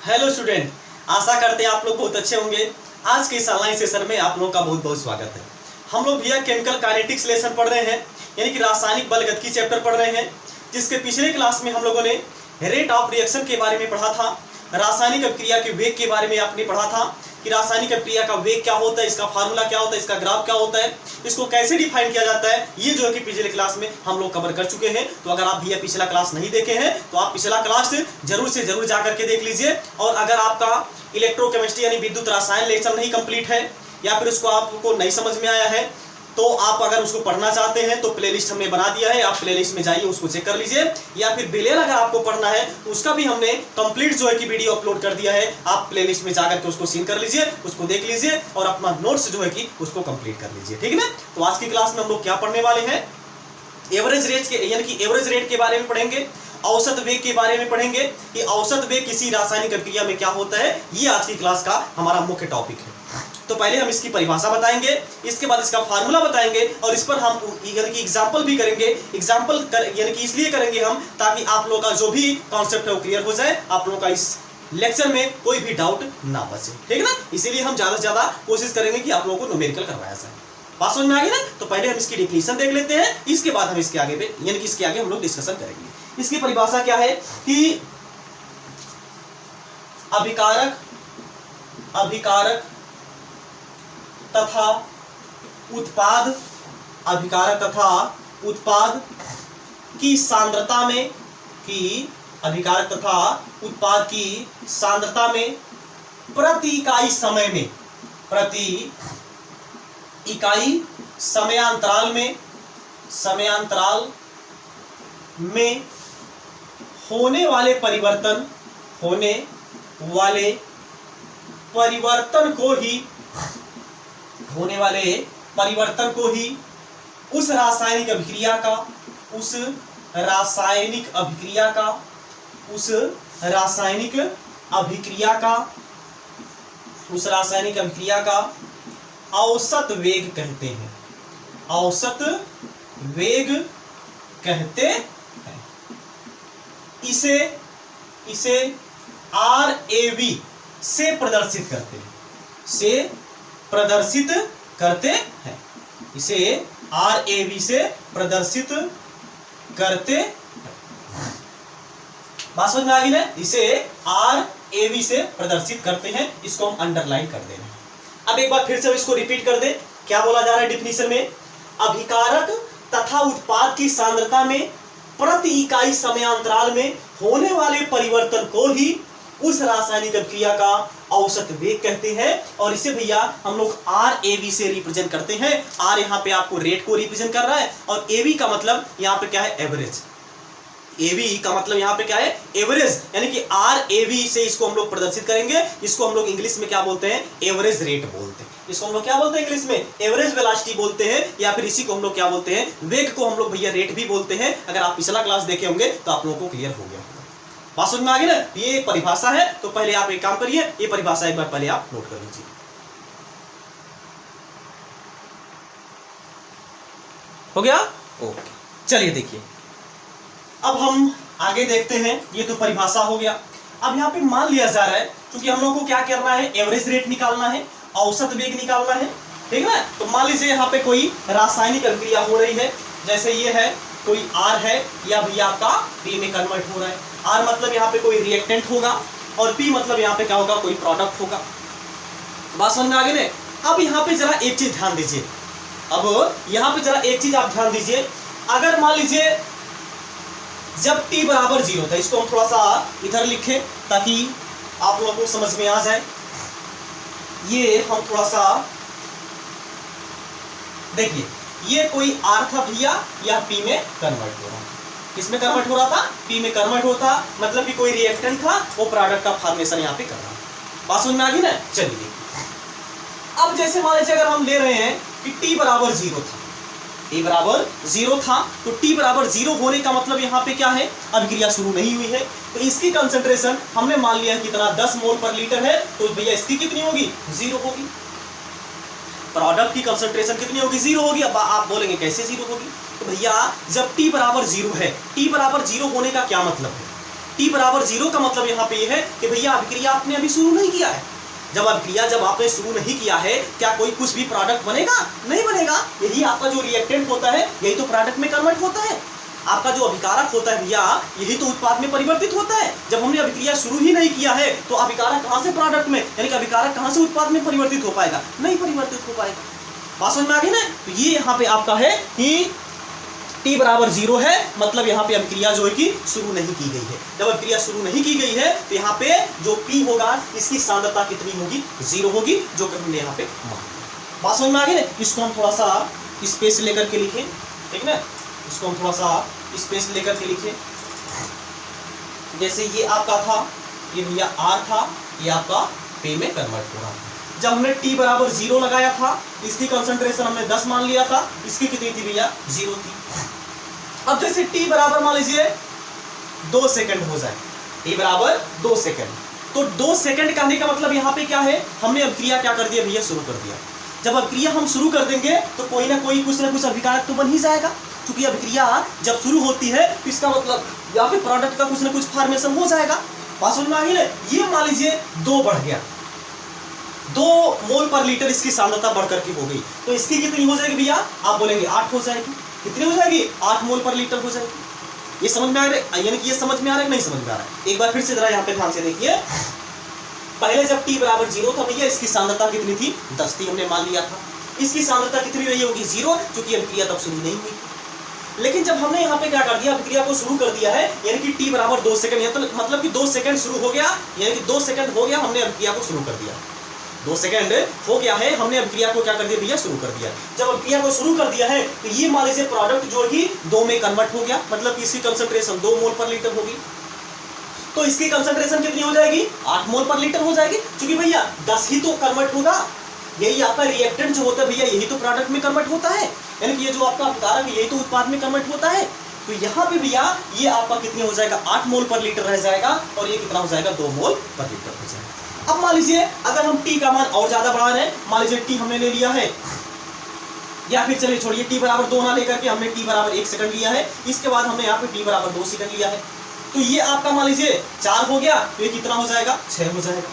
Hello student, आशा करते हैं आप लोग बहुत अच्छे होंगे। आज के इस ऑनलाइन सेशन में आप लोगों का बहुत बहुत स्वागत है। हम लोग भैया केमिकल काइनेटिक्स लेसन पढ़ रहे हैं, यानी कि रासायनिक बल गतिकी चैप्टर पढ़ रहे हैं, जिसके पिछले क्लास में हम लोगों ने रेट ऑफ रिएक्शन के बारे में पढ़ा था, रासायनिक अभिक्रिया के वेग के बारे में आपने पढ़ा था कि रासायनिक अभिक्रिया का वेग क्या होता है, इसका फार्मूला क्या होता है, इसका ग्राफ क्या होता है, इसको कैसे डिफाइन किया जाता है। ये जो है कि पिछले क्लास में हम लोग कवर कर चुके हैं। तो अगर आप भैया पिछला क्लास नहीं देखे हैं तो आप पिछला क्लास जरूर से जरूर जा करके देख लीजिए। और अगर आपका इलेक्ट्रोकेमिस्ट्री यानी विद्युत रसायन लेक्चर नहीं कंप्लीट है या फिर उसको आपको नहीं समझ में आया है तो आप अगर उसको पढ़ना चाहते हैं तो प्लेलिस्ट हमने बना दिया है, आप प्लेलिस्ट में जाइए, उसको चेक कर लीजिए। या फिर बेलेल अगर आपको पढ़ना है तो उसका भी हमने कंप्लीट जो है कि वीडियो अपलोड कर दिया है, आप प्लेलिस्ट में जाकर के उसको सीन कर लीजिए, उसको देख लीजिए और अपना नोट्स जो है कि उसको कंप्लीट कर लीजिए, ठीक है ना। तो आज की क्लास में हम लोग क्या पढ़ने वाले हैं, एवरेज रेट के यानी कि एवरेज रेट के बारे में पढ़ेंगे, औसत वेग के बारे में पढ़ेंगे कि औसत वेग किसी रासायनिक अभिक्रिया में क्या होता है। ये आज की क्लास का हमारा मुख्य टॉपिक है। तो पहले हम इसकी परिभाषा बताएंगे, इसके बाद इसका फार्मूला बताएंगे और इस पर हम यानी कि एग्जाम्पल भी करेंगे। यानी कि इसलिए करेंगे हम ताकि आप लोगों का जो भी कॉन्सेप्ट है वो क्लियर हो जाए, आप लोगों का इस लेक्चर में कोई भी डाउट ना बचे, ठीक है ना। इसीलिए हम ज्यादा से ज्यादा कोशिश करेंगे कि आप लोगों को न्यूमेरिकल करवाया जाए। बात समझ में आ गई ना। तो पहले हम इसकी डिफिनीशन देख लेते हैं, इसके बाद हम इसके आगे पे यानी कि इसके आगे हम लोग डिस्कशन करेंगे। इसकी परिभाषा क्या है कि अभिकारक तथा उत्पाद, अभिकारक तथा उत्पाद की सांद्रता में, कि अभिकारक तथा उत्पाद की सांद्रता में प्रति इकाई समय में, प्रति इकाई समयांतराल में होने वाले परिवर्तन को ही उस रासायनिक अभिक्रिया का औसत वेग कहते हैं। औसत वेग कहते हैं। इसे RAV से प्रदर्शित करते हैं। बात समझ में आ गई ना। इसे RAV से प्रदर्शित करते हैं, इसको हम अंडरलाइन कर दे रहे हैं। अब एक बार फिर से इसको रिपीट कर दे, क्या बोला जा रहा है डिफिनीशन में, अभिकारक तथा उत्पाद की सांद्रता में प्रति इकाई समयांतराल में होने वाले परिवर्तन को ही उस रासायनिक अभिक्रिया का औसत वेग कहते हैं। और इसे भैया हम लोग RAV से रिप्रेजेंट करते हैं। R यहाँ पे आपको रेट को रिप्रेजेंट कर रहा है और AV का मतलब यहाँ पे क्या है, एवरेज। AV का मतलब यहाँ पे क्या है, एवरेज, यानी कि RAV से इसको हम लोग प्रदर्शित करेंगे। इसको हम लोग इंग्लिश में क्या बोलते हैं, एवरेज रेट बोलते हैं। इसको हम लोग क्या बोलते हैं इंग्लिश में, एवरेज वेलोसिटी बोलते हैं, या फिर इसी को हम लोग क्या बोलते हैं, वेग को हम लोग भैया रेट भी बोलते हैं। अगर आप पिछला क्लास देखे होंगे तो आप लोगों को क्लियर हो गया होगा। बात समझ में आ गई ना। ये परिभाषा है, तो पहले आप एक काम करिए, ये परिभाषा एक बार पहले आप नोट कर लीजिए। हो गया, ओके। चलिए देखिए, अब हम आगे देखते हैं। ये तो परिभाषा हो गया। अब यहाँ पे मान लिया जा रहा है, क्योंकि हम लोग को क्या करना है, एवरेज रेट निकालना है, औसत वेग निकालना है, ठीक है ना। तो मान लीजिए यहाँ पे कोई रासायनिक अभिक्रिया हो रही है, जैसे ये है, कोई R है, या भैया आपका P में कन्वर्ट हो रहा है। R मतलब यहाँ पे कोई रिएक्टेंट होगा और P मतलब यहाँ पे क्या होगा, कोई प्रोडक्ट होगा। बात समझ में आ गई ना। अब यहाँ पे जरा एक चीज ध्यान दीजिए, अब यहाँ पे जरा एक चीज आप ध्यान दीजिए। अगर मान लीजिए जब t बराबर 0 था, इसको हम थोड़ा सा इधर लिखें ताकि आप लोगों को समझ में आ जाए। ये हम थोड़ा सा देखिए, ये कोई R था भैया, या P में कन्वर्ट हो रहा था। किसमें कन्वर्ट हो रहा था, P में कन्वर्ट होता, मतलब कि कोई रिएक्टेंट था, वो प्रोडक्ट का फॉर्मेशन यहाँ पे कर रहा। बात समझ में आ गई ना। चलिए, अब जैसे मान लीजिए अगर हम ले रहे हैं कि t बराबर 0 था, t बराबर 0 था, तो t बराबर 0 होने का मतलब यहाँ पे क्या है, अभिक्रिया शुरू नहीं हुई है। तो इसकी कंसंट्रेशन हमने मान लिया कितना, 10 मोल पर लीटर है, तो भैया इसकी कितनी होगी, 0 होगी। प्रोडक्ट की कंसंट्रेशन कितनी होगी, 0 होगी। अब आप बोलेंगे कैसे 0 होगी, तो भैया जब t बराबर 0 है, t बराबर 0 होने का क्या मतलब है, t बराबर 0 का मतलब यहाँ पे ये है कि भैया अभिक्रिया आपने अभी शुरू नहीं किया है। जब आपने शुरू नहीं किया है, क्या कोई कुछ भी प्रोडक्ट बनेगा? नहीं बनेगा। यही आपका जो रिएक्टेंट होता है यही तो प्रोडक्ट में कन्वर्ट होता है। आपका जो अभिकारक होता है भैया यही तो उत्पाद में परिवर्तित होता है। जब हमने अभिक्रिया शुरू ही नहीं किया है तो अभिकारक कहाँ से प्रोडक्ट में, यानी कि अभिकारक कहाँ से उत्पाद में परिवर्तित हो पाएगा? नहीं परिवर्तित हो पाएगा। बात समझ में आ गई ना? तो ये यहाँ पे आपका है कि t बराबर 0 है, मतलब यहाँ पे अभिक्रिया जो है कि शुरू नहीं की गई है। जब अभिक्रिया शुरू नहीं की गई है तो यहाँ पे जो p होगा इसकी सांद्रता कितनी होगी? 0 होगी, जो कि हमने यहाँ पे मान लिया। बात समझ में आ गई ना? इसको हम थोड़ा सा स्पेस लेकर के लिखें, ठीक ना? इसको हम थोड़ा सा स्पेस लेकर के लिखें। जैसे ये आपका था, ये भैया r था, ये आपका p में कन्वर्ट हो रहा था। जब हमने t बराबर 0 लगाया था, इसकी कंसंट्रेशन हमने 10 मान लिया था, इसकी कितनी थी भैया? 0 थी। अब जैसे t बराबर मान लीजिए 2 सेकंड हो जाए, t बराबर 2 सेकंड, तो 2 सेकंड कहने का मतलब यहाँ पे क्या है? हमने अभिक्रिया क्या कर दिया भैया? शुरू कर दिया। जब अभिक्रिया हम शुरू कर देंगे तो कोई ना कोई कुछ ना कुछ अभिकारक तो बन ही जाएगा, क्योंकि अभिक्रिया जब शुरू होती है तो इसका मतलब यहाँ पे प्रोडक्ट का कुछ ना कुछ फॉर्मेशन हो जाएगा। बात समझ में आ गई ना? ये मान लीजिए 2 बढ़ गया, 2 मोल पर लीटर इसकी सांद्रता बढ़कर के हो गई, तो इसकी कितनी हो जाएगी भैया? आप बोलेंगे 8 हो जाएगी। कितनी हो जाएगी? 8 मोल पर लीटर हो जाएगी। ये समझ में आ रहा है? यानी कि ये समझ में आ रहा है? नहीं समझ में आ रहा है? एक बार फिर से जरा यहाँ पे ध्यान से देखिए। पहले जब t बराबर 0 था भैया, इसकी सांद्रता कितनी थी? 10 थी, हमने मान लिया था। इसकी सांद्रता कितनी रही होगी? 0, क्योंकि अभिक्रिया तब शुरू नहीं हुई। लेकिन जब हमने यहाँ पे क्या कर दिया? अभिक्रिया को शुरू कर दिया है, यानी कि t बराबर 2 सेकंड, तो मतलब कि 2 सेकंड शुरू हो गया, यानी कि 2 सेकंड हो गया, हमने अभिक्रिया को शुरू कर दिया। 2 सेकंड हो गया है, हमने अभिक्रिया को क्या कर दिया भैया? शुरू कर दिया। जब अभिक्रिया को शुरू कर दिया है तो ये मान लीजिए प्रोडक्ट जो है 2 में कन्वर्ट हो गया, मतलब कि इसकी कंसंट्रेशन 2 मोल पर लीटर होगी। तो इसकी कंसंट्रेशन कितनी हो जाएगी? 8 मोल पर लीटर हो जाएगी, क्योंकि भैया 10 ही तो कन्वर्ट होगा। यही आपका रिएक्टेंट जो होता है भैया, यही तो प्रोडक्ट में कन्वर्ट होता है, यानी कि ये जो आपका अभिकारक है यही तो उत्पाद में कन्वर्ट होता है। तो यहाँ पे भैया ये आपका कितनी हो जाएगा? 8 मोल पर लीटर रह जाएगा, और ये कितना हो जाएगा? 2 मोल पर लीटर हो जाएगा। अब मान लीजिए अगर हम t का मान और ज्यादा बढ़ा रहे हैं, मान लीजिए t हमने ले लिया है, या फिर चलिए छोड़िए t बराबर 2 ना लेकर के हमने t बराबर 1 सेकंड लिया है, इसके बाद हमने यहाँ पे t बराबर 2 सेकंड लिया है, तो ये आपका मान लीजिए 4 हो गया, तो ये कितना हो जाएगा? 6 हो जाएगा।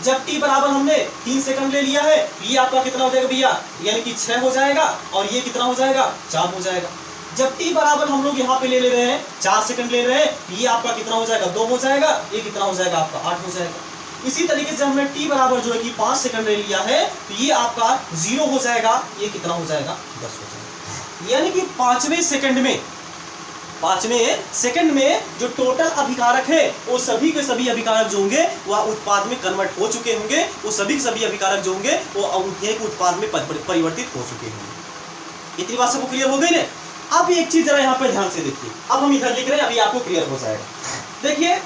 जब t बराबर हमने 3 सेकंड ले लिया है, ये आपका कितना हो जाएगा भैया? यानी कि 6 हो जाएगा, और ये कितना हो जाएगा? 4 हो जाएगा। जब t बराबर हम लोग यहाँ पे ले रहे हैं 4 सेकंड ले रहे हैं, ये आपका कितना हो जाएगा? 2 हो जाएगा, ये कितना हो जाएगा? आपका 8 हो जाएगा। इसी तरीके से हमने t बराबर जो है कि 5 सेकंड ले लिया है, तो ये आपका 0 हो जाएगा, ये कितना हो जाएगा? 10 हो जाएगा। यानी कि 5वें सेकंड में जो टोटल अभिकारक है वो सभी के सभी अभिकारक जो होंगे वह उत्पाद में कन्वर्ट हो चुके होंगे, वो सभी के सभी अभिकारक जो होंगे वो उत्पाद में परिवर्तित हो चुके होंगे। इतनी बात सबको क्लियर हो गई ना? अब एक चीज जरा यहाँ पे ध्यान से देखिए, अब हम इधर लिख रहे हैं, अभी आपको क्लियर हो जाएगा। देखिए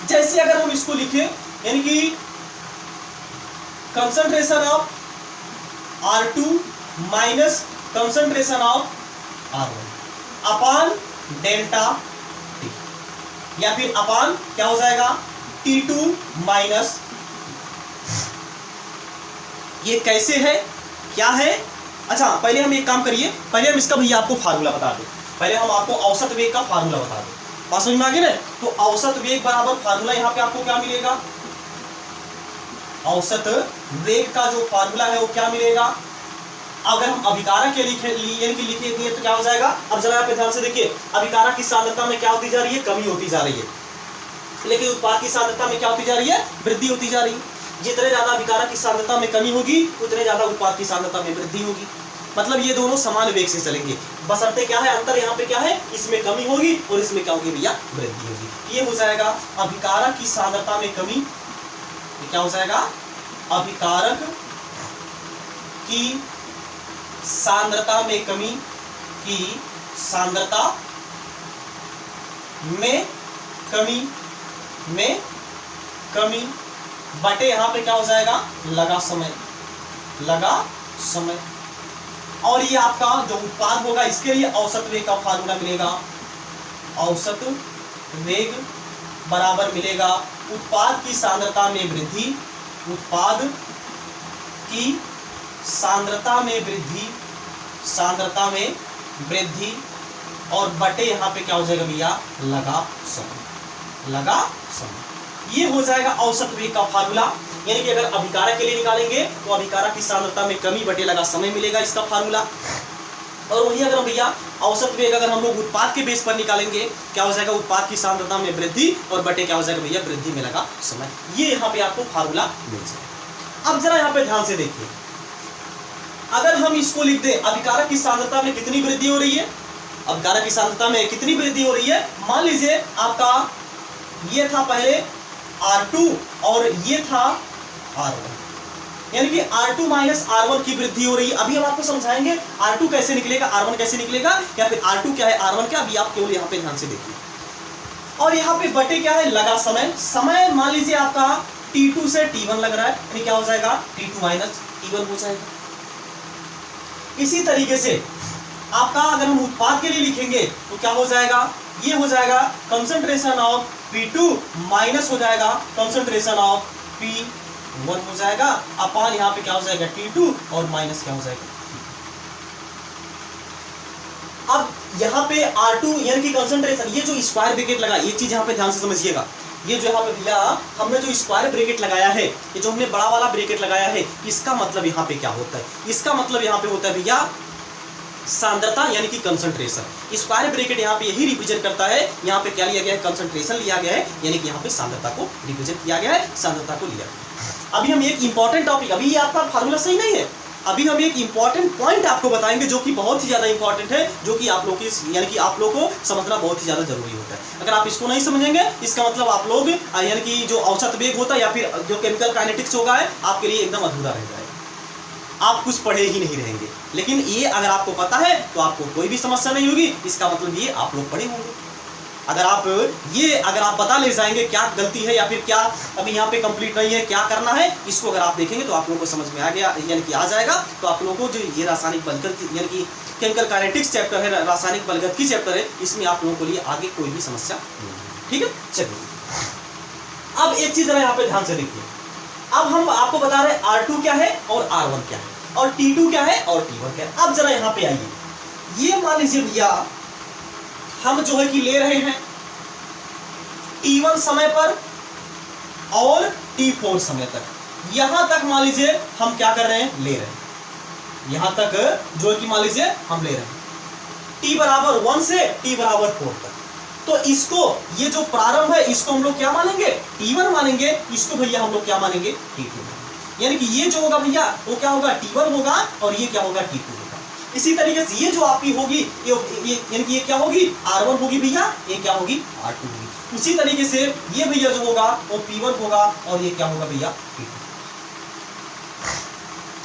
जैसे अगर हम इसको लिखें, यानी कि concentration of R2 minus concentration of R1 upon delta T, या फिर अपान क्या हो जाएगा? T2 माइनस, ये कैसे है, क्या है? अच्छा पहले हम एक काम करिए, पहले हम इसका भैया आपको फार्मूला बता दें, पहले हम आपको औसत वेग का फार्मूला बता दें। बात समझ में आ गई ना? तो औसत वेग बराबर फार्मूला यहाँ पे आपको क्या मिलेगा? औसत वेग का जो फार्मूला है वो क्या मिलेगा? अगर हम अभिकारक के लिखेंगे तो क्या हो जाएगा? अब जरा यहाँ पे ध्यान से देखिए, अभिकारक की सांद्रता में क्या होती जा रही है? कमी होती जा रही है, लेकिन उत्पाद की सांद्रता में क्या होती जा रही है? वृद्धि होती जा रही है। जितने ज्यादा अभिकारक की सांद्रता में कमी होगी उतने ज्यादा उत्पाद की सांद्रता में वृद्धि होगी। मतलब ये दोनों समान वेग से चलेंगे, बशर्ते क्या है? अंतर यहाँ पे क्या है? इसमें कमी होगी और इसमें क्या होगी भैया? वृद्धि होगी। ये हो जाएगा अभिकारक की सांद्रता में कमी, ये क्या हो जाएगा? अभिकारक की सांद्रता में कमी, की सांद्रता में कमी बटे यहाँ पे क्या हो जाएगा? लगा समय। और ये आपका जो उत्पाद होगा इसके लिए औसत वेग का फार्मूला मिलेगा, औसत वेग बराबर मिलेगा उत्पाद की सांद्रता में वृद्धि, उत्पाद की सांद्रता में वृद्धि और बटे यहाँ पे क्या हो जाएगा भैया? लगा समय। लगा समय। ये हो जाएगा औसत वेग का फार्मूला। यानी कि अगर अभिकारक के लिए निकालेंगे तो अभिकारक की सांद्रता में कमी बटे लगा समय मिलेगा, इसका फार्मूला। और वही अगर भैया औसत वेग अगर हम लोग उत्पाद के बेस पर निकालेंगे, क्या हो जाएगा, उत्पाद की सांद्रता में वृद्धि और बटे क्या हो जाएगा भैया, वृद्धि में लगा समय। ये यहाँ पे आपको फार्मूला मिल जाएगा। अब जरा यहाँ पे ध्यान से देखिए, अगर हम इसको लिख दें, अभिकारक की सांद्रता में कितनी वृद्धि हो रही है, अभिकारक की सांद्रता में कितनी वृद्धि हो रही है। मान लीजिए आपका ये था पहले R2 और ये था R1, यानी कि R2 माइनस R1 की वृद्धि हो रही है। अभी हम आपको समझाएंगे R2 कैसे निकलेगा, R1 कैसे निकलेगा, या फिर R2 क्या है, R1 क्या, अभी आप केवल यहाँ पे ध्यान से देखिए। और यहाँ पे बटे क्या है, लगा समय। समय मान लीजिए आपका T2 से T1 लग रहा है, यानी क्या हो जाएगा, T2 माइनस T1 हो जाएगा। इसी तरीके से आपका अगर हम उत्पाद के लिए लिखेंगे तो क्या हो जाएगा, ये हो जाएगा कंसंट्रेशन ऑफ P2 माइनस हो जाएगा कंसंट्रेशन ऑफ P1 हो जाएगा, अपान यहाँ पे क्या हो जाएगा T2 और माइनस क्या हो जाएगा। अब यहाँ पे R2 यानी कि कंसंट्रेशन, ये जो स्क्वायर ब्रैकेट लगा, ये चीज यहाँ पे ध्यान से समझिएगा। ये जो यहाँ पे भैया हमने जो स्क्वायर ब्रैकेट लगाया है, ये जो हमने बड़ा वाला ब्रैकेट लगाया है, इसका मतलब यहाँ पे क्या होता है, इसका मतलब यहाँ पे होता है भैया सांद्रता यानी कि कंसंट्रेशन। स्क्वायर ब्रैकेट यहाँ पे यही रिप्रेजेंट करता है, यहाँ पे क्या लिया गया है, कंसंट्रेशन लिया गया है, यानी कि यहाँ पे सांद्रता को रिप्रेजेंट किया गया है, सांद्रता को लिया गया। अभी हम एक इंपॉर्टेंट टॉपिक, अभी ये आपका फार्मूला सही नहीं है, अभी हम एक इंपॉर्टेंट पॉइंट आपको बताएंगे जो कि बहुत ही ज्यादा इंपॉर्टेंट है, जो कि आप लोग की यानी कि आप लोग को समझना बहुत ही ज्यादा जरूरी होता है। अगर आप इसको नहीं समझेंगे, इसका मतलब आप लोग यानी कि जो औसत वेग होता है या फिर जो केमिकल काइनेटिक्स होगा है, आपके लिए एकदम अधूरा रह जाएगा, आप कुछ पढ़े ही नहीं रहेंगे। लेकिन ये अगर आपको पता है तो आपको कोई भी समस्या नहीं होगी, इसका मतलब ये आप लोग पढ़े होंगे। अगर आप बता ले जाएंगे क्या गलती है या फिर क्या अभी यहाँ पे कंप्लीट नहीं है, क्या करना है, इसको अगर आप देखेंगे तो आप लोगों को समझ में आ गया, यानी कि आ जाएगा। तो आप लोगों को जो ये रासायनिक बलगत यानी कि केमिकल काइनेटिक्स चैप्टर है, रासायनिक बलगत की चैप्टर है, इसमें आप लोगों के लिए आगे कोई भी समस्या नहीं है। ठीक है, चलिए अब एक चीज जरा यहाँ पे ध्यान से देखिए। अब हम आपको बता रहे हैं R2 क्या है और R1 क्या है, और T2 क्या है और T1 क्या है। अब जरा यहाँ पे आइए, ये मान लीजिए भैया हम जो है कि ले रहे हैं T1 समय पर और T4 समय तक, यहां तक मान लीजिए हम क्या कर रहे हैं, ले रहे हैं, यहां तक जो है कि मान लीजिए हम ले रहे हैं T बराबर 1 से T बराबर 4 तक। तो इसको, ये जो प्रारंभ है, इसको हम लोग क्या मानेंगे, T1 मानेंगे, इसको भैया हम लोग क्या मानेंगे, T2। यानी कि ये जो होगा भैया वो क्या होगा, T1 होगा, और ये क्या होगा, T2 होगा। इसी तरीके से ये जो आपकी होगी, ये यानी कि ये क्या होगी, R1 होगी भैया, ये क्या होगी, R2 होगी। उसी तरीके से ये भैया जो होगा वो P1 होगा, और ये क्या होगा भैया, P2।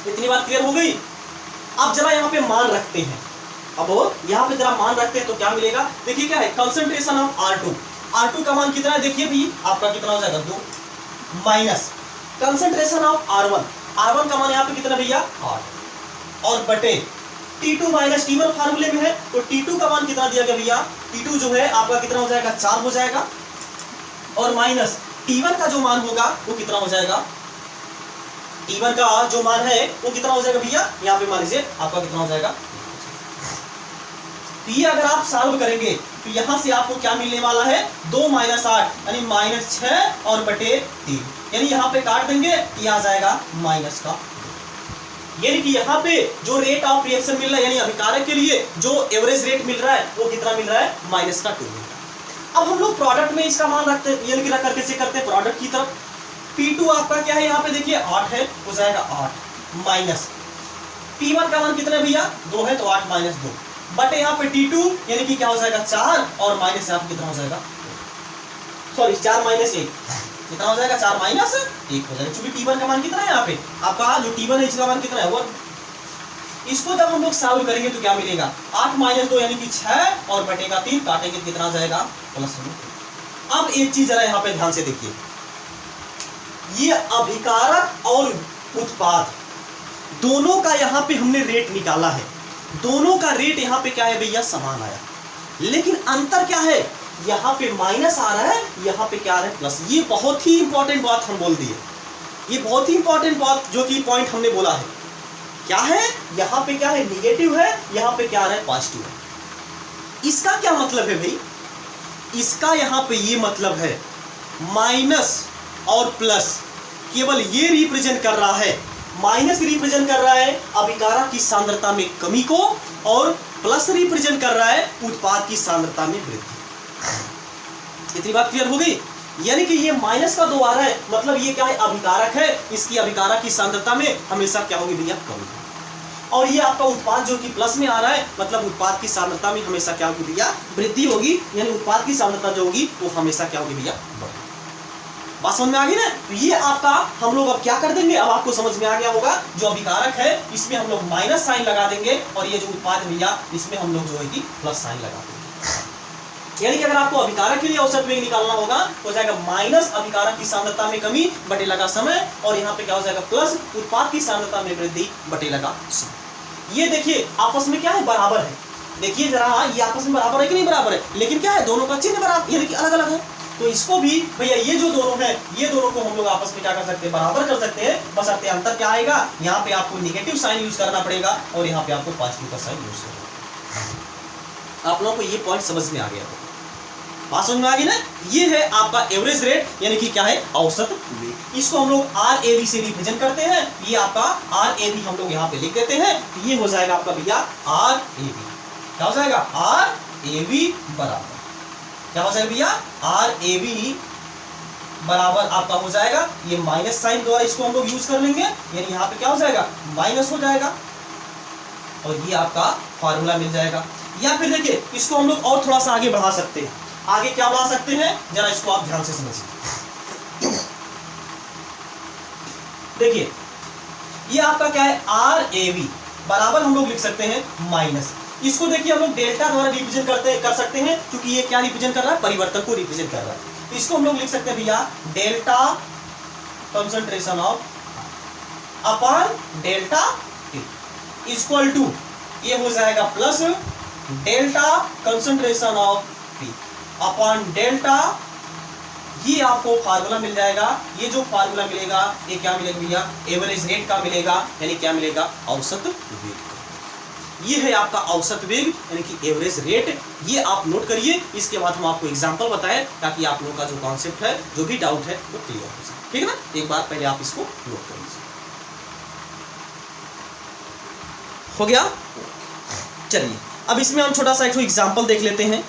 इतनी बात क्लियर हो गई। अब जरा यहाँ पे मान रखते हैं, अब यहाँ पे जरा मान रखते हैं तो क्या मिलेगा, देखिए क्या है, कंसंट्रेशन ऑफ R2 का मान कितना है, देखिए भाई आपका कितना हो जाएगा 2, माइनस कंसंट्रेशन ऑफ R1 का मान यहाँ पे कितना भैया 8, और बटे T2 माइनस T1 फार्मूले में है, तो T2 का मान कितना दिया गया भैया, T2 जो है आपका कितना हो जाएगा, 4 हो जाएगा, और माइनस T1 का जो मान होगा वो कितना हो जाएगा, T1 का जो मान है वो कितना हो जाएगा भैया, यहाँ पे मान लीजिए आपका कितना हो जाएगा। तो ये अगर आप सॉल्व करेंगे तो यहां से आपको क्या मिलने वाला है, 2 माइनस 8 यानी माइनस 6 और बटे 3, यानी यहाँ पे काट देंगे, ये आ जाएगा माइनस का, यानी कि यहाँ पे जो रेट ऑफ रिएक्शन मिल रहा है, यानी अभिकारक के लिए जो एवरेज रेट मिल रहा है वो कितना मिल रहा है, माइनस का 2 मिल रहा है। अब हम लोग प्रोडक्ट में इसका मान रखते हैं, यानी कि रख करके से करते हैं प्रोडक्ट की तरफ। P2 आपका क्या है, यहाँ पे देखिए 8 है, हो जाएगा 8 माइनस P1 का मान कितना है भैया, 2 है, तो 8 माइनस 2 बटे यहाँ पे T2 यानी कि क्या हो जाएगा 4, और माइनस यहाँ पे कितना हो जाएगा, सॉरी 4 माइनस 1 कितना हो जाएगा, 4 माइनस 1 हो जाएगा, क्योंकि T1 का मान कितना है, यहाँ पे आपका जो T1 है इसका मान कितना है 1। इसको जब हम लोग सॉल्व करेंगे तो क्या मिलेगा, 8 माइनस 2 यानी कि 6, और बटे का 3 काटेंगे कितना आ जाएगा, +2। अब एक चीज जरा यहाँ पे ध्यान से देखिए, ये अभिकारक और उत्पाद दोनों का यहाँ पे हमने रेट निकाला है, दोनों का रेट यहाँ पे क्या है भैया, समान आया, लेकिन अंतर क्या है, यहाँ पे माइनस आ रहा है, यहाँ पे क्या आ रहा है, प्लस। ये बहुत ही इंपॉर्टेंट बात हम बोल दिए, ये बहुत ही इंपॉर्टेंट बात जो कि पॉइंट हमने बोला है, क्या है, यहाँ पे क्या है, निगेटिव है, यहाँ पे क्या आ रहा है, पॉजिटिव है। इसका क्या मतलब है भाई, इसका यहाँ पे ये मतलब है माइनस और प्लस केवल ये रिप्रेजेंट कर रहा है, माइनस रिप्रेजेंट कर रहा है अभिकारक की सांद्रता में कमी को और प्लस रिप्रेजेंट कर रहा है उत्पाद की सांद्रता में वृद्धि। इतनी बात क्लियर हो गई? यानी कि ये माइनस का 2 आ रहा है, मतलब ये क्या है, अभिकारक है, इसकी अभिकारक की सांद्रता में हमेशा क्या होगी भैया, कमी। और ये आपका उत्पाद जो कि प्लस में आ रहा है, मतलब उत्पाद की सांद्रता में हमेशा क्या होगी भैया, वृद्धि होगी, यानी उत्पाद की सांद्रता जो होगी वो हमेशा क्या होगी भैया, बढ़ेगी। बात समझ में आ गई ना? तो ये आपका हम लोग अब क्या कर देंगे, अब आपको समझ में आ गया होगा, जो अभिकारक है इसमें हम लोग माइनस साइन लगा देंगे और ये जो उत्पाद है भैया इसमें हम लोग जो है कि प्लस साइन लगा देंगे। यानी कि अगर आपको अभिकारक के लिए औसत वेग निकालना होगा हो जाएगा माइनस अभिकारक की सांद्रता में कमी बटे लगा समय, और यहाँ पे क्या हो जाएगा प्लस उत्पाद की सांद्रता में वृद्धि बटे लगा समय। ये देखिए आपस में क्या है, बराबर है। देखिए जरा, ये आपस में बराबर है कि नहीं बराबर है, लेकिन क्या है, दोनों का चिन्ह बराबर, यानी कि अलग अलग है। तो इसको भी भैया ये जो दोनों है, ये दोनों को हम लोग आपस में क्या कर सकते हैं, बराबर कर सकते हैं। बस अंतर क्या आएगा, यहाँ पे आपको निगेटिव साइन यूज करना पड़ेगा और यहाँ पे आपको पॉजिटिव का साइन यूज करना। आप लोगों को ये पॉइंट समझ में आ गया, बात समझ में आ गई ना? ये है आपका एवरेज रेट, यानी कि क्या है, औसत वेग। इसको हम लोग RAV से रिप्रेजेंट करते हैं। ये आपका RAV हम लोग यहाँ पे लिख देते हैं। ये हो जाएगा आपका भैया RAV, क्या हो जाएगा, RAV बराबर क्या हो जाएगा भैया, RAV बराबर आपका हो जाएगा, ये माइनस साइन द्वारा इसको हम लोग यूज कर लेंगे, यानी यहाँ पे क्या हो जाएगा, माइनस हो जाएगा और ये आपका फॉर्मूला मिल जाएगा। या फिर देखिए इसको हम लोग और थोड़ा सा आगे बढ़ा सकते हैं। आगे क्या बढ़ा सकते हैं, जरा इसको आप ध्यान से समझिए। देखिए ये आपका क्या है, RAV बराबर हम लोग लिख सकते हैं माइनस, इसको देखिए हम लोग डेल्टा द्वारा रिप्रेजेंट कर सकते हैं, क्योंकि ये क्या रिप्रेजेंट कर रहा है, परिवर्तन को रिप्रेजेंट कर रहा है। तो इसको हम लोग लिख सकते हैं भैया delta concentration of upon delta equal to, ये हो जाएगा plus delta concentration of P upon delta, ये आपको फार्मूला मिल जाएगा। ये जो फार्मूला मिलेगा ये क्या मिलेगा भैया, एवरेज रेट का मिलेगा, यानी क्या मिलेगा, औसत वेग। ये है आपका औसत वेग, यानी कि एवरेज रेट। ये आप नोट करिए, इसके बाद हम आपको एग्जांपल बताएं ताकि आप लोगों का जो कॉन्सेप्ट है, जो भी डाउट है वो क्लियर हो जाए। ठीक है ना? एक बार पहले आप इसको नोट कर लीजिए। हो गया? चलिए अब इसमें हम छोटा सा एक एग्जाम्पल देख लेते हैं।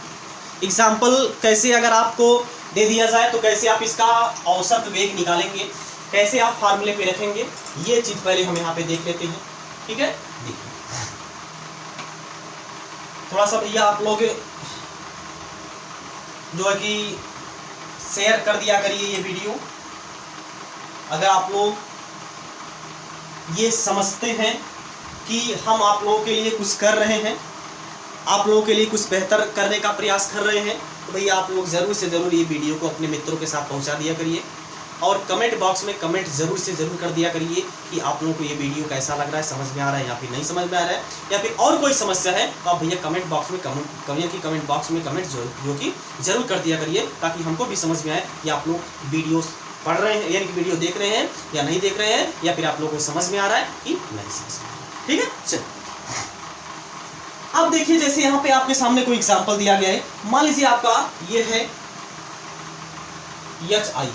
एग्जाम्पल कैसे अगर आपको दे दिया जाए तो कैसे आप इसका औसत वेग निकालेंगे, कैसे आप फार्मूले पे रखेंगे, ये चीज पहले हम यहाँ पे देख लेते हैं। ठीक है, देखिए थोड़ा सा भैया आप लोग जो है कि शेयर कर दिया करिए ये वीडियो। अगर आप लोग ये समझते हैं कि हम आप लोगों के लिए कुछ कर रहे हैं, आप लोगों के लिए कुछ बेहतर करने का प्रयास कर रहे हैं, तो भैया आप लोग ज़रूर से ज़रूर ये वीडियो को अपने मित्रों के साथ पहुंचा दिया करिए और कमेंट बॉक्स में कमेंट ज़रूर से ज़रूर कर दिया करिए कि आप लोगों को ये वीडियो कैसा लग रहा है, समझ में आ रहा है या फिर नहीं समझ में आ रहा है, या फिर और कोई समस्या है तो आप भैया कमेंट बॉक्स में कमेंट बॉक्स में कमेंट जो कि ज़रूर कर दिया करिए, ताकि हमको भी समझ में आए कि आप लोग वीडियो पढ़ रहे हैं, यानी कि वीडियो देख रहे हैं या नहीं देख रहे हैं, या फिर आप लोगों को समझ में आ रहा है कि नहीं समझ में आ रहा है। ठीक है, चलिए अब देखिए जैसे यहाँ पे आपके सामने कोई एग्जांपल दिया गया है। मान लीजिए आपका ये है HI,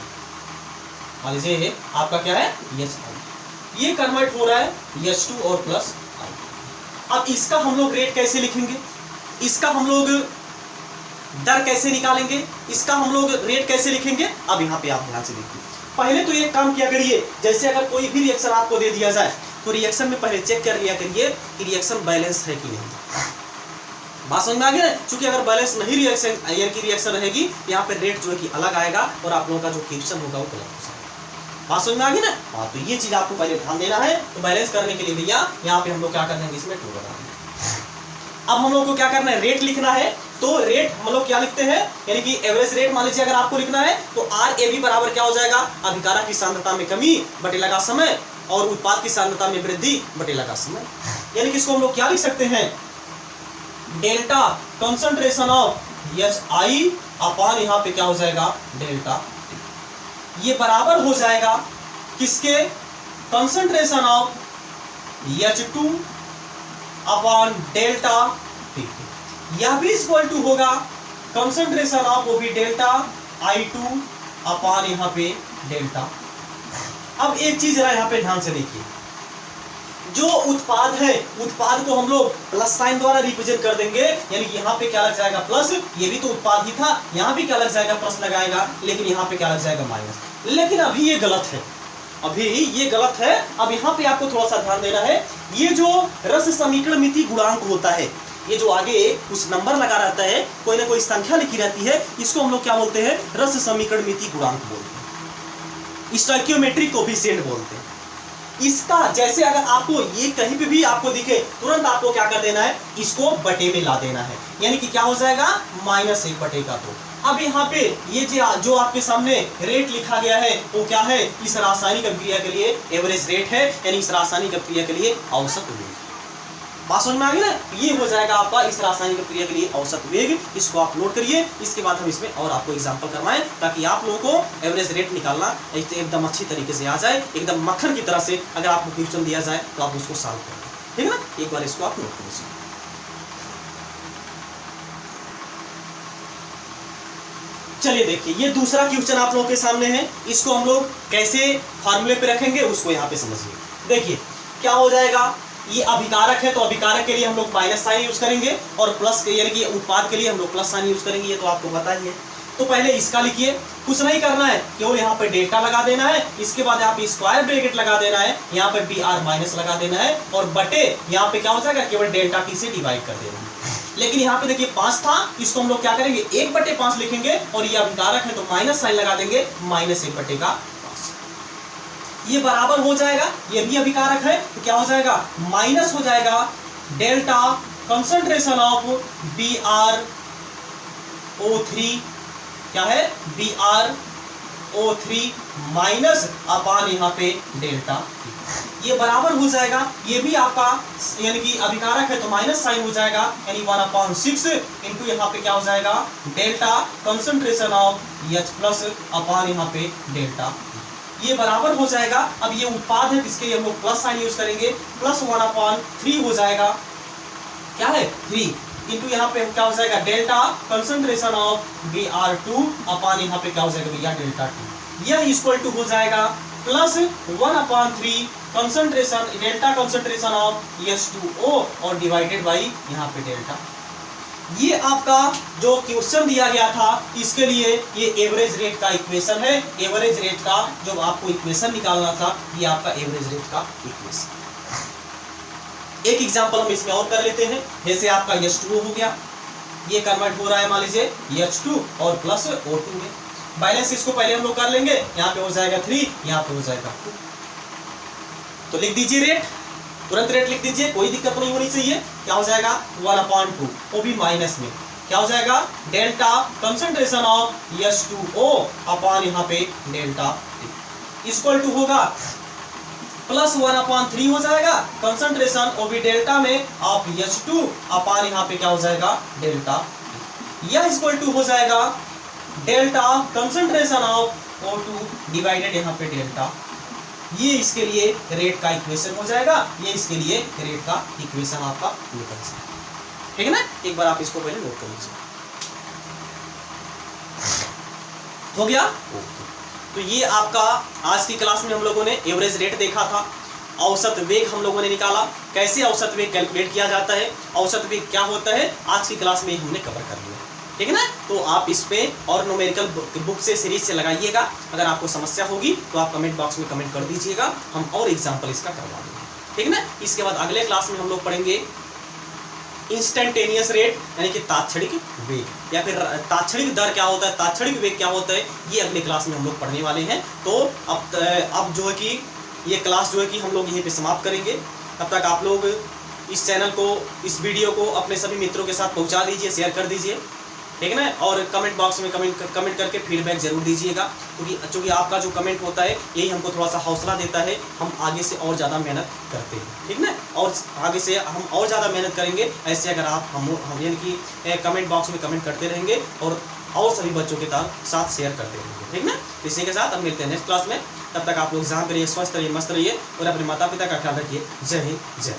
मान लीजिए ये आपका क्या है HI, ये कन्वर्ट हो रहा है H2 और प्लस I। अब इसका हम लोग रेट कैसे लिखेंगे, इसका हम लोग दर कैसे निकालेंगे, इसका हम लोग रेट कैसे लिखेंगे। अब यहाँ पे आप ध्यान से देखिए, पहले तो एक काम किया करिए, जैसे अगर कोई भी रिएक्शन आपको दे दिया जाए तो रिएक्शन में पहले चेक कर लिया करिए कि रिएक्शन बैलेंस है कि नहीं। बात समझ में आ गया? क्योंकि अगर बैलेंस नहीं रिएक्शन रहेगी, यहाँ पे रेट जो है कि अलग आएगा और आप लोगों का जो क्वेश्चन होगा वो गलत हो जाएगा। बात समझ में आ गई ना? हाँ, तो ये चीज आपको पहले ध्यान देना है। तो बैलेंस करने के लिए भैया यहाँ पे हम लोग क्या कर देंगे, इसमें 2 लगा देंगे। अब हम लोग को क्या करना है, रेट लिखना है। तो रेट हम लोग क्या लिखते हैं, यानी कि एवरेज रेट मान लीजिए अगर आपको लिखना है तो RAV बराबर क्या हो जाएगा, अभिकारक की सांद्रता में कमी बटे लगा समय और उत्पाद की सांद्रता में वृद्धि बटे लगा समय। यानी कि इसको हम लोग क्या लिख सकते हैं, delta concentration of HI upon यहाँ पे क्या हो जाएगा डेल्टा, ये बराबर हो जाएगा किसके, concentration of H2 upon delta P। यह भी इक्वल टू होगा कंसंट्रेशन ऑफ वो भी डेल्टा I2 अपॉन यहाँ पे डेल्टा। अब एक चीज जरा यहाँ पे ध्यान से देखिए, जो उत्पाद है उत्पाद को हम लोग प्लस साइन द्वारा रिप्रेजेंट कर देंगे, यानी कि यहाँ पे क्या लग जाएगा प्लस, ये भी तो उत्पाद ही था, यहाँ भी क्या लग जाएगा प्लस लगाएगा, लेकिन यहाँ पे क्या लग जाएगा माइनस। लेकिन अभी ये गलत है, अभी ये गलत है। अब यहाँ पे आपको थोड़ा सा ध्यान देना है, ये जो रस समीकरण मिति गुणांक होता है, ये जो आगे कुछ नंबर लगा रहता है, कोई ना कोई संख्या लिखी रहती है, इसको हम लोग क्या बोलते हैं, रस समीकरण मिति गुणांक बोलते हैं, स्टोइकियोमेट्रिक कोएफिशिएंट बोलते हैं। इसका जैसे अगर आपको ये कहीं पे भी आपको दिखे, तुरंत आपको क्या कर देना है, इसको बटे में ला देना है, यानी कि क्या हो जाएगा -1 बटे का 2। अब यहाँ पे ये जो आपके सामने रेट लिखा गया है वो क्या है, इस रासायनिक अभिक्रिया के लिए एवरेज रेट है, यानी इस रासायनिक अभिक्रिया के लिए औसत वेग। बात समझ में आ गई ना, ये हो जाएगा आपका इस रासायनिक अभिक्रिया के लिए औसत वेग। इसको आप नोट करिए, इसके बाद हम इसमें और आपको एग्जांपल करवाएं, ताकि आप लोगों को एवरेज रेट निकालना एकदम अच्छी तरीके से आ जाए, एकदम मक्खन की तरह से। अगर आपको क्वेश्चन दिया जाए तो आप उसको सॉल्व करें, ठीक है ना। एक बार इसको आप नोट करिए। चलिए देखिए, ये दूसरा क्वेश्चन आप लोगों के सामने है, इसको हम लोग कैसे फॉर्मूले पे रखेंगे उसको यहाँ पे समझिए। देखिए क्या हो जाएगा, ये अभिकारक है तो अभिकारक के लिए हम लोग माइनस साइन यूज करेंगे, और प्लस के यानी कि उत्पाद के लिए हम लोग प्लस साइन यूज करेंगे, ये तो आपको पता ही है। तो पहले इसका लिखिए, कुछ नहीं करना है, केवल यहाँ पे डेल्टा लगा देना है, इसके बाद यहाँ पे स्क्वायर ब्रैकेट लगा देना है, यहाँ पे BR माइनस लगा देना है, और बटे यहाँ पे क्या हो जाएगा, केवल डेल्टा T से डिवाइड कर देना है। लेकिन यहाँ पे देखिए 5 था, इसको हम लोग क्या करेंगे 1/5 लिखेंगे, और ये अभिकारक है तो माइनस साइन लगा देंगे, -1/5। ये बराबर हो जाएगा, ये भी अभिकारक है तो क्या हो जाएगा, माइनस हो जाएगा डेल्टा कंसंट्रेशन ऑफ BrO3, क्या है BrO3 माइनस अपान यहाँ पे डेल्टा, ये बराबर हो जाएगा, ये भी आपका यानी कि अभिकारक है तो माइनस साइन हो जाएगा, यानी 1/6 इंटू यहाँ पे क्या हो जाएगा delta concentration of H plus अपान यहाँ पे डेल्टा, ये बराबर हो जाएगा। अब ये उत्पाद है, इसके लिए हम लोग प्लस साइन यूज करेंगे, +1/3 हो जाएगा, क्या है 3 इंटू यहाँ पे क्या हो जाएगा डेल्टा कंसंट्रेशन ऑफ Br2 अपान यहाँ पे क्या हो जाएगा भैया डेल्टा 2, यह इक्वल टू हो जाएगा +1/3 concentration delta concentration of H2O और डिवाइडेड बाई यहाँ पे डेल्टा। ये आपका जो क्वेश्चन दिया गया था, इसके लिए ये एवरेज रेट का इक्वेशन है। एवरेज रेट का जो आपको इक्वेशन निकालना था, ये आपका एवरेज रेट का इक्वेशन। एक एग्जांपल हम इसमें और कर लेते हैं, जैसे आपका H2O हो गया, ये कन्वर्ट हो रहा है मान लीजिए H2 और प्लस O2 में। बैलेंस इसको पहले हम लोग कर लेंगे, यहाँ पे हो जाएगा 3, यहाँ पे हो जाएगा 2। तो लिख दीजिए रेट, तुरंत रेट लिख दीजिए, कोई दिक्कत नहीं होनी चाहिए। क्या हो जाएगा 1/2, वो भी माइनस में, क्या हो जाएगा डेल्टा कंसंट्रेशन ऑफ H2O अपान यहाँ पे डेल्टा इक्वल टू होगा +1/3 हो जाएगा कंसंट्रेशन ओ भी डेल्टा में ऑफ H2 अपान यहाँ पे क्या हो जाएगा डेल्टा, यह इक्वल टू हो जाएगा delta concentration of O2 divided यहाँ पे डेल्टा। ये इसके लिए रेट का इक्वेशन हो जाएगा, ये इसके लिए रेट का इक्वेशन आपका निकल जाएगा, ठीक है ना। एक बार आप इसको पहले नोट कर लीजिए, हो गया। तो ये आपका आज की क्लास में हम लोगों ने एवरेज रेट देखा था, औसत वेग हम लोगों ने निकाला, कैसे औसत वेग कैलकुलेट किया जाता है, औसत वेग क्या होता है, आज की क्लास में हमने कवर कर लिया, ठीक है ना। तो आप इस पे और न्यूमेरिकल बुक से सीरीज से लगाइएगा। अगर आपको समस्या होगी तो आप कमेंट बॉक्स में कमेंट कर दीजिएगा, हम और एग्जांपल इसका करवा देंगे, ठीक है ना। इसके बाद अगले क्लास में हम लोग पढ़ेंगे इंस्टेंटेनियस रेट, यानी कि तात्क्षणिक वेग, या फिर तात्क्षणिक दर क्या होता है, तात्क्षणिक वेग क्या होता है, ये अगले क्लास में हम लोग पढ़ने वाले हैं। तो अब जो है कि ये क्लास जो है कि हम लोग यहीं पे समाप्त करेंगे। तब तक आप लोग इस चैनल को, इस वीडियो को अपने सभी मित्रों के साथ पहुंचा दीजिए, शेयर कर दीजिए, ठीक है ना। और कमेंट बॉक्स में कमेंट करके फीडबैक जरूर दीजिएगा, क्योंकि आपका जो कमेंट होता है यही हमको थोड़ा सा हौसला देता है, हम आगे से और ज़्यादा मेहनत करते हैं, ठीक ना। और आगे से हम और ज़्यादा मेहनत करेंगे ऐसे, अगर आप हम यानी कि कमेंट बॉक्स में कमेंट करते रहेंगे और सभी बच्चों के साथ शेयर करते रहेंगे, ठीक ना। इसी के साथ हम मिलते हैं नेक्स्ट क्लास में। तब तक आप लोग जहाँ पे रहिए स्वस्थ रहिए, मस्त रहिए और अपने माता पिता का ख्याल रखिए। जय हिंद, जय।